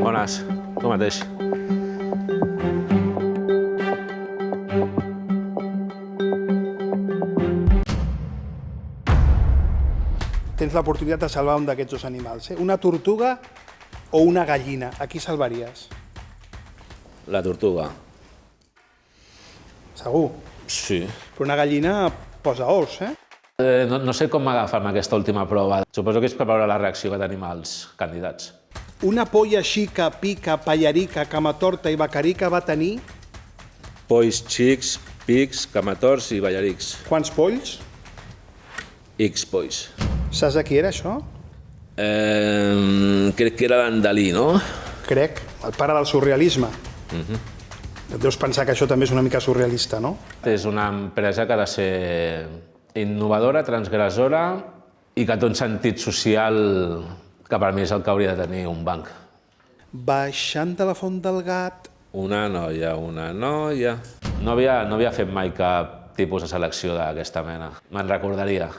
Bones, tu mateix. Tens l'oportunitat de salvar un d'aquests dos animals. Una tortuga o una gallina. A qui salvaries? La tortuga. Segur. Sí. Però una gallina posa ous, eh? No sé com m'agafar-me aquesta última prova. Suposo que és per veure la reacció que tenim els candidats. Una polla xica, pica, pallarica, camatorta i bacarica va tenir... Polls xics, pics, camators i ballarics. Quants polls? X polls. Saps de qui era això? Crec que era d'en Dalí, no? Crec, el pare del surrealisme. Deus pensar que això també és una mica surrealista, no? És una empresa que ha de ser innovadora, transgressora i que té un sentit social que per mi és el que hauria de tenir un banc. Baixant de la Font del Gat... Una noia, una noia... No havia fet mai cap tipus de selecció d'aquesta mena. Me'n recordaria.